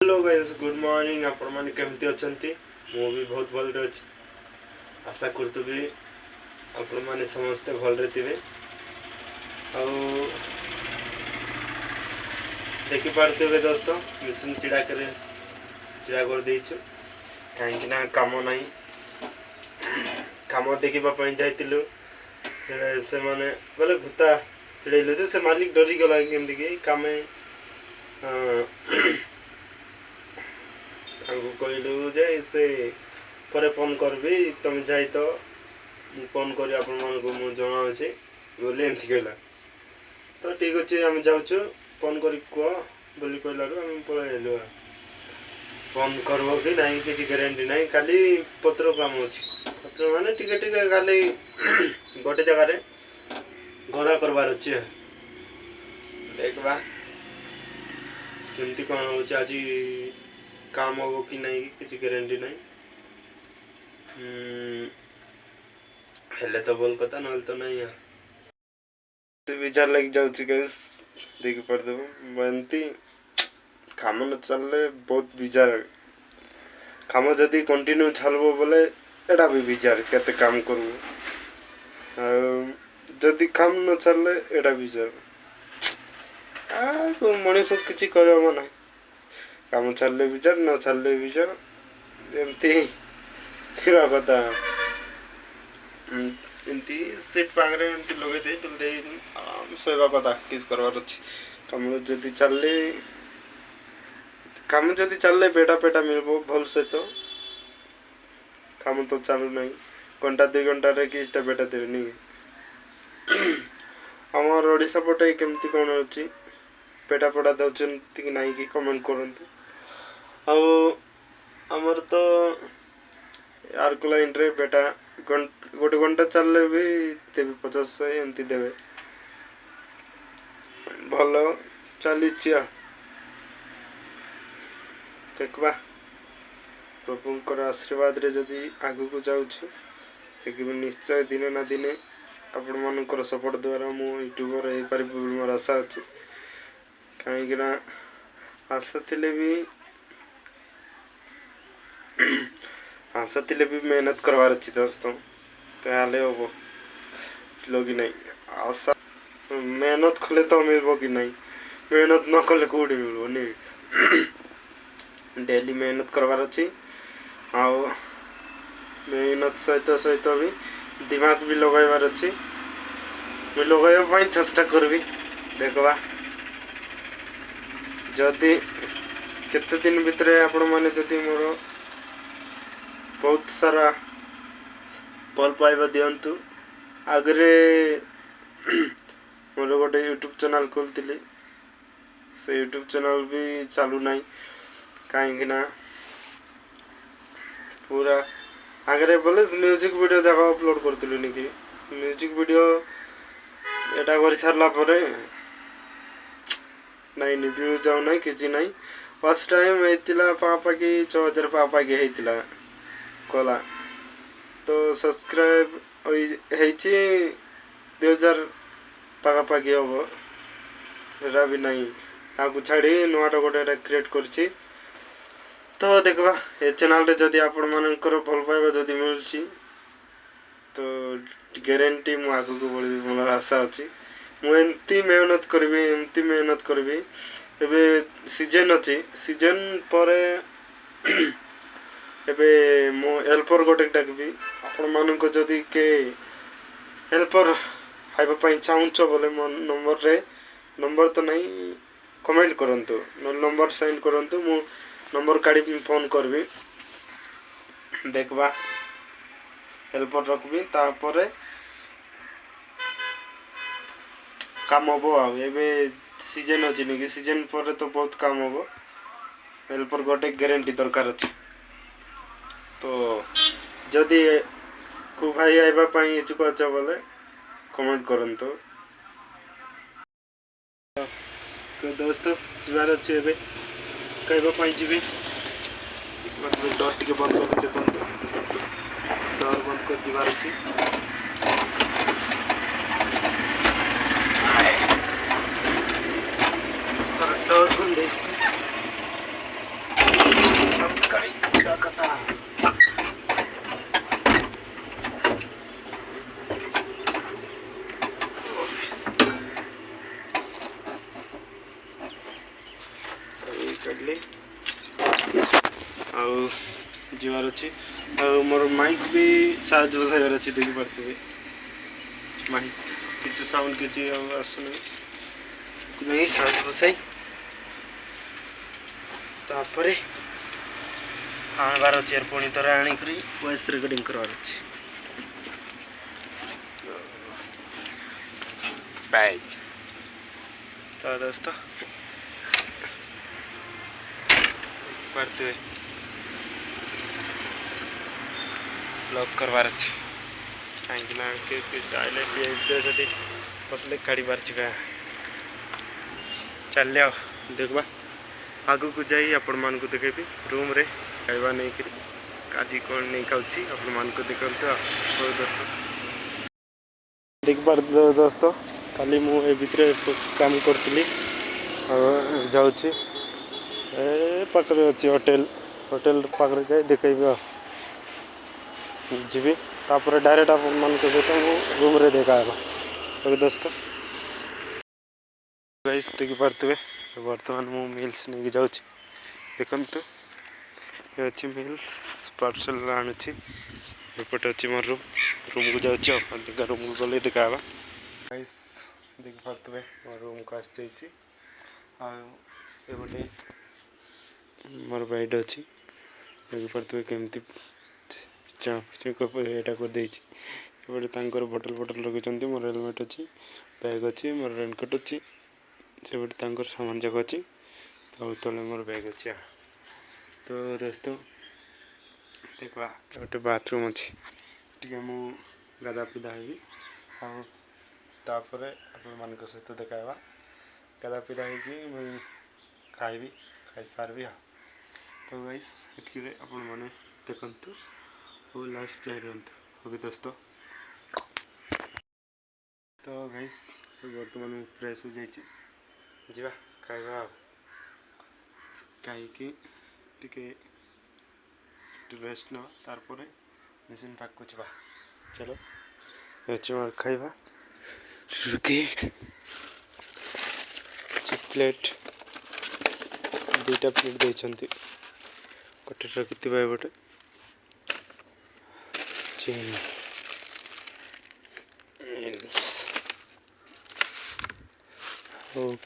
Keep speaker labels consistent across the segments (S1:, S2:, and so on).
S1: Hello guys, good morning. आपण माने केमती अछंती? मु भी बहुत भल रे अछि। आशा करतबी आपण माने समस्त भल रे थिबे। आ देखि पारते दोस्त, मिशन चिड़ा कर देइछु। काहे ना काम नाही, काम देखिबा पई जाइतिलु। से माने बोले भूता चिड़ैलु जे से मालिक डरी गला केमती कि कामे कहलु जे से पर फोन करबी तुम जाई तो फोन करी आपण मान को मु जणा अछि बोले एंती कहला। तो ठीक अछि, हम जाउछु फोन करी को बोली कहलारो हम पळेलु। फोन करबो कि नहीं किसी गारंटी नहीं, खाली पत्र काम अछि। पत्र माने टिके टिके खाली गोटे जगह रे गदा करबार अछि। देखबा केमती कोन होछि आजी काम हो कि नहीं किसी गारंटी नहीं। हेले तो बोल कथा न तो नहीं है। विचार लग जाउछि गाइस, देखि पर देबो बनती काम न चलले बहुत विचार। काम जदी कंटिन्यू चलबो बोले एटा भी विचार केते काम करबो। जदी काम न चलले एटा विचार को मनीष किछि कहबो नहीं। काम चलले विचार न चलले विचार एमती थिबा कथा। एमती सीट पागरे एमती लगे दे तुल दे आराम सोइबा कथा किस करवार अछि। काम जदी चलले बेटा पेटा मिलबो भल से। तो काम तो चालू नहीं, घंटा 2 घंटा रे किछटा बेटा देबे नहीं। हमर ओडिसा पटे केमती कोन अछि पेटा पड़ा दउछन कि नहीं कि कमेंट करंतु। हमर तो यार क्लाइंट रे बेटा गोटे घंटा चलले भी देबे 50 एमती देबे। भलो चलीचिया देखबा प्रभुंकर आशीर्वाद रे जदी आगु को जाउछु देखिबे निश्चय दिने ना दिने आपण मानकर सपोर्ट द्वारा मु यूट्यूबर हे पारि मोर आशा अछि। काहे कि ना आशा तिले भी मेहनत करवार अछि दोस्तों। ताले हो लोगी नहीं आशा मेहनत खले तो मिलबो कि नहीं, मेहनत न कले कोडी मिलबो नहीं। डेली मेहनत करवार अछि। आओ मेहनत सहित भी दिमाग भी लगाइबार अछि। मैं लगाइबा पई चेष्टा करबी। देखबा जदी केते दिन भितरे आपण माने जदी मोर बहुत सारा पल पाइबा दियंतु। आगरे मोर गोटे यूट्यूब चैनल खोलतिली, से यूट्यूब चैनल भी चालू नहीं। काहे कि ना पूरा आगरे बोले म्यूजिक वीडियो जगह अपलोड करतिलु नि कि म्यूजिक वीडियो एटा कर छारला परे नहीं नि व्यू जाउ नहीं किछि नहीं। फर्स्ट टाइम हेतिला पापा की 6000 पापा की हेतिला कोला। तो सब्सक्राइब हेछि 2000 पापा पाकी होबो। एरा भी नहीं आगु छाड़ी नोटा गोटे क्रिएट करछि। तो देखबा ए चैनल रे जदी आपण मानकर भल पाइबा जदी मिलछि तो गारंटी मु आगु को बोली मोर आशा अछि। मु एंती मेहनत करबी एबे सीजन अछि। सीजन परे एबे मु हेल्पर गोटे डाकबी। आपण मानक जदी के हेल्पर हाइबा पई चाहूछ बोले मो नंबर तो नहीं कमेंट करंतु नंबर सेंड करंतु। मु नंबर काढी फोन करबी। देखबा हेल्पर रखबी तापरे काम होबो। आ एबे सीजन अछि नि कि सीजन परे तो बहुत काम होबो। हेल्पर गोटे गारंटी दरकार अछि। तो जदी को भाई आइबा पई इच्छुक अछ बोले कमेंट करंतु। तो दोस्तों जुआर अछि एबे कहबा पई जिबी डर टिके बंद कर देखो। डर बंद कर दिवार अछि। डर बंद करली आउ जीवार अच्छी मोर माइक भी साज बसाइबार अच्छी देखी पारे माइक किसी साउंड किसी आसुना नहीं साज बसाई तापर आनबार अच्छे पुणी थोड़े आणिक वॉइस रिकॉर्डिंग करवार अच्छे बैग तो दोस्तों पार्थे ब्लॉग करवार अच्छे कहीं स्टाइल बसले काढ़ी पार्चे चल देखा आगू को जाई आपण मान को देखेबी रूम रे खाइबा नहीं करी काजी कौन नहीं खाऊची आपण मान को देखंतो दोस्तों देख पार दोस्तों काली मु ए भितर काम करतली जाऊँगी ए पाखरे अच्छी होटेल होटेल पाखरे जाए देखेबी जीवी तापर डायरेक्ट आपण मान को सहित मु रूम रे देखा ओके दोस्तों गाइस देखि पारतबे वर्तमान मु मिल्स नहीं जाऊँ देखंतु ये अच्छी मिल्स पार्सल आणुची एपटे अच्छी मोर रूम को जाऊँ रूम को गले देखा गाइस देखि पारतबे मोर रूम को आसी एपटे मोर बेड अच्छी देखि पारतबे केमती एटा कर देछि एपटे बोतल बोतल रखिंट मोर हेलमेट अच्छी बैग अच्छी मोर रेनकोट अच्छी से सामान जाक अच्छी तो तले मोर बैग अच्छी तो दोस्तों देखा गोटे बाथरूम अच्छी टे मु गाधा पिधा हेबी आपर आपण सहित देखा गाधा पिधा हो खाइबी खाई सारबी तो गाइस ये आपण मैंने देखंतु और लास्ट जाए रुहतु ओके दोस्तों तो गाइस बर्तमान फ्रेश हो जाइए जीवा खाइबा खाई टिके रेस्ट न तार मेसीन पाक को जा चलो ये खाइबा रुकी प्लेट दुईटा प्लेट देते गोटे रखी एपटे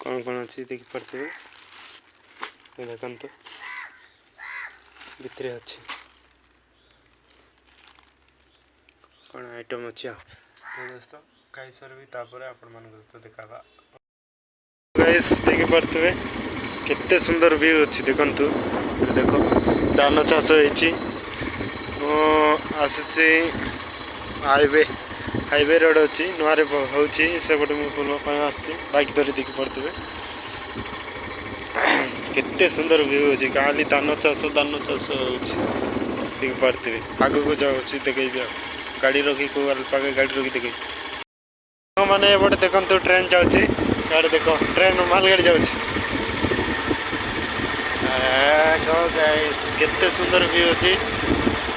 S1: कौन कौन अच्छी देखी पारे देखते भितर अच्छी कौन आइटम अच्छी तो दोस्तों खाई सर भी आपण मान देखा गाइस देखी पारे केते सुंदर व्यू अच्छी देखंतु देख धान चाष आसी हाईवे हाईवे रोड अच्छी नुआरे होपटे मुझे आसी बाइक धरी देखी पारे केते सुंदर व्यू अच्छी खाली धान चाष देखी पारे आग को जाऊँगी देखेबी गाड़ी रखी को पाखे गाड़ी रखी देखे मैंने एपटे देखते ट्रेन जाऊँगी गाड़ी देख ट्रेन मालगाड़ी जाऊँगी केते सुंदर व्यू अच्छी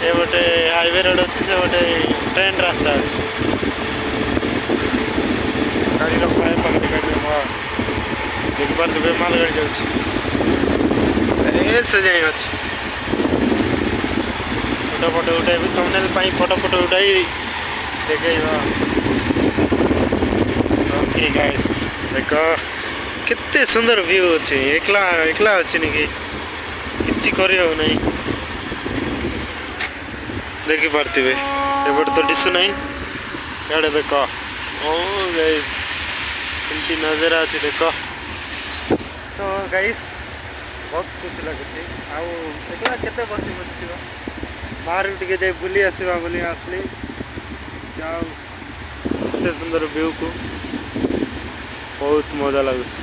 S1: ये गोटे हाईवे रोड अच्छी से गोटे ट्रेन रास्ता अच्छी गाड़ी रखा पाखे गाड़ी देखी पारे मालगाड़ी जाऊँगी से जाए अच्छी फोटो फोटो उठाई थंबनेल फोटो फोटो उठाई देखे ओके गाइस देख केते सुंदर व्यू अच्छे एकला एकला अच्छी नहीं कि करी हो नहीं देखी पारे एपटे तो दिशु नहीं इे देख ओ गाइस एमती नजारा अच्छे देख तो गाइस बहुत खुशी लगे आकला केते बसी बस बाहर टे जाए बुली आसवा बोली आसली जाओ केते सुंदर व्यू को बहुत मजा लगुच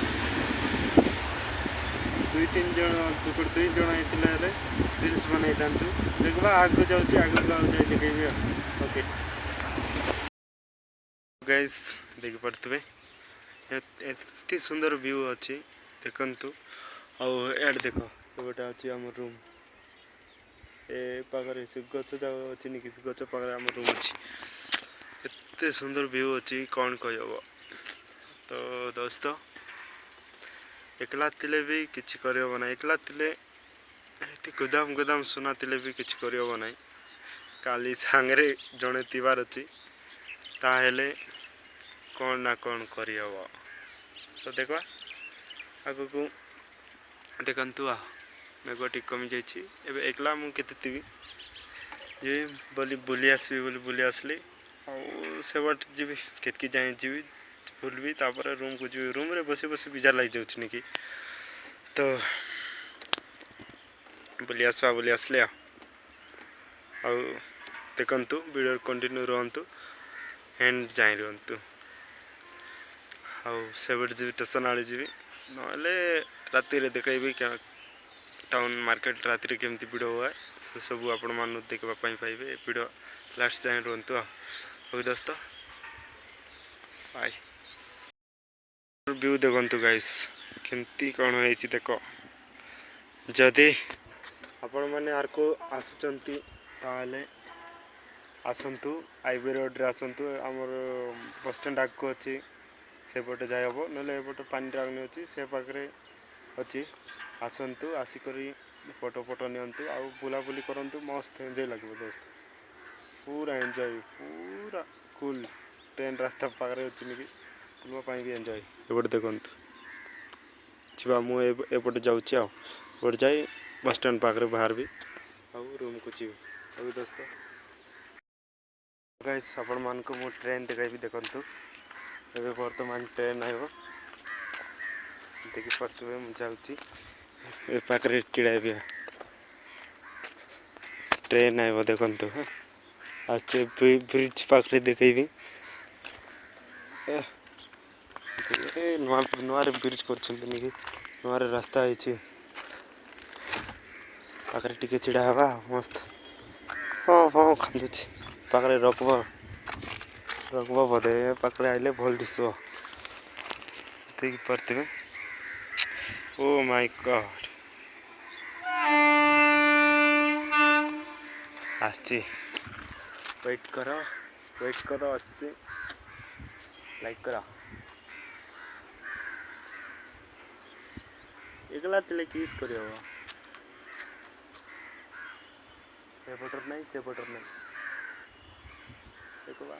S1: दुई तीन जन दुई जन होते रिल्स बनई था देखा आगे जाऊँगी आगे जाए देखेबी ओके गाइस देख पारे एत सुंदर व्यू अच्छी देखंतु आड़ देख गोटे अच्छी आम रूम ए पाखे से गच अच्छी नहीं कि गच पाखे आम रूम अच्छी एत सुंदर व्यू अच्छी कौन कहब तो दोस्तों एकला थिले भी किछि करहब ना एकला थिले एते गोदाम गोदाम सुना थिले भी किछि करहब ना काली सांगरे जणे तिबार अछि ताहेले कौन ना कौन करहब तो देखा आगु को देखंतु आ मेघ टी कमी जाइछि एबे एकला मु केते थिबी जे बोली बुली आसबी बोली बुली आसली आ सेबट जीबी केतकी जाई जीबी बुलबी तापर रूम को जीबी रूम रे बसी बसी बिजार लागि जाउछि नेकी तो बुली आसले आ देखंतु वीडियो कंटिन्यू रहंतु एंड जाई रहंतु आ सेबट जीबी स्टेशन आली जीबी नले राति रे देखाइबी क्या टाउन मार्केट राति रे केमती वीडियो हुआ से सब आपण मान देखबा पाई पाइबे वीडियो लास्ट जाई रहंतु ओके दोस्तों बाय व्यू देखंतु गाइस केमती कोन होइछि देखो जदि आपण माने आर को आसुचंती ताले आसंतु आईबी रोड रे आसंतु हमर बस स्टैंड आग को अछि से पटे जाय हबो नले ए पटे पानी रागनी अछि से पाकरे अछि आसंतु आसी करी फोटो फोटो नियंतु आ बुला बुली करंतु मस्त एंजॉय लागबो दोस्त पूरा एंजॉय पूरा कूल ट्रेन रास्ता पाकरे अछि निकी बुलवा पाई भी एंजॉय एपटे देखंतु छिबा मु एपटे जाउछि आ एपटे जाई बस स्टैंड पाकरे बाहर भी आ रूम को छी अभी दोस्तों गाइस आपण मान को मु ट्रेन देखाइबी देखंतु एबे वर्तमान ट्रेन आइबो देखि पड़तबे मु जाउछि ए पाकरे चिड़ाइबे ट्रेन आइबो देखंतु आज ब्रिज पाकरे देखाइबी ए नुआ रे ब्रिज करछन नेकी नुआ रे रास्ता आइछि पाकरे टिके चिड़ा हवा मस्त हाँ खांदुछि पाकरे रखबो बदे पाकरे आइले भल दिसो देखि पड़तबे ओ माय गॉड आछि वेट करो आछि लाइक करो एकला तिले किस करियो से बटर नहीं देखो बा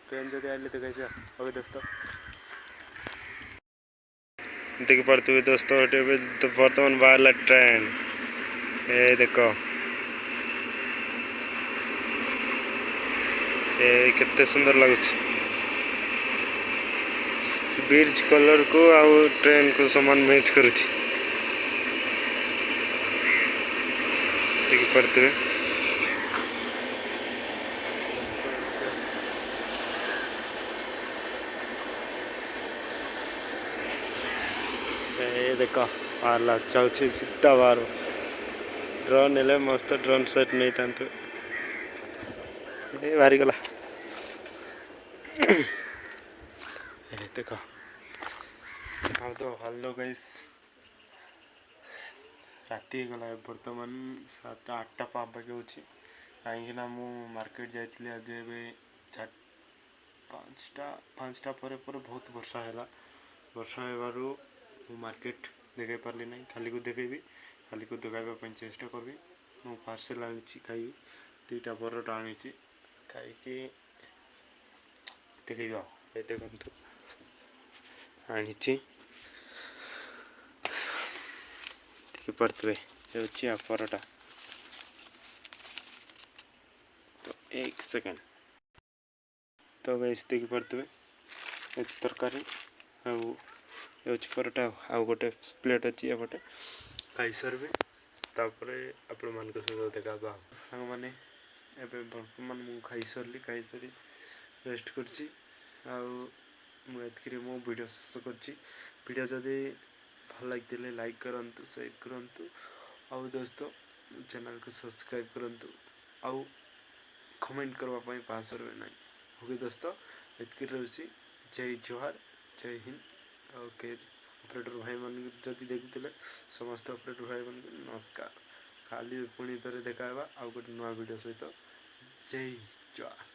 S1: ट्रेन जदि आइले तो कैसे ओके दोस्तों देख पड़ते दोस्तों तो वर्तमान बाहर ट्रेन ए देखो ए कितने सुंदर लगुच ब्रिज कलर को आउ ट्रेन को समान मैच करुछि देखि पड़ते देखो आला चाउछि सीधा बाहर ड्रोन एले मस्त ड्रोन सेट नहीं तांतु ए बारी गला ए देखो आ तो हेलो गाइस राति गला वर्तमान 7-8 पापा के होछि काहे ना मु मार्केट जाइतली आज एबे 5टा पर बहुत वर्षा हेबारु मु मार्केट देखाई पारली नहीं खाली को देखाइबा चेष्टा करबी मु पार्सल आनिछि खाई 2टा परोटा आनिछि खाई के देखाइबा ए देखंतु आनिछि देखि पड़तबे होछि आ परोटा तो 1 सेकंड तो गाइस देखि पड़तबे होछि तरकारी होछि परोटा आ गोटे प्लेट अछि एपटे खाई सरबे तापरे आपण मान को सहित देखाबा संग माने एबे वर्तमान मु खाई सरी रेस्ट करछि आ मु एतकरी मो वीडियो शेष करछि वीडियो जदि भल लागिले लाइक करंतु शेयर करंतु आ दोस्तों चैनल को सब्सक्राइब करंतु आ कमेंट करबा पई पासर नै ओके दोस्तों एतकरी रहछि जय जोहार जय हिंद ओके ऑपरेटर भाई मन जदि देखुले समस्त ऑपरेटर भाई मन नमस्कार खाली पुणी थरे देखाबा आ गोटे नया वीडियो सहित जय जोहार।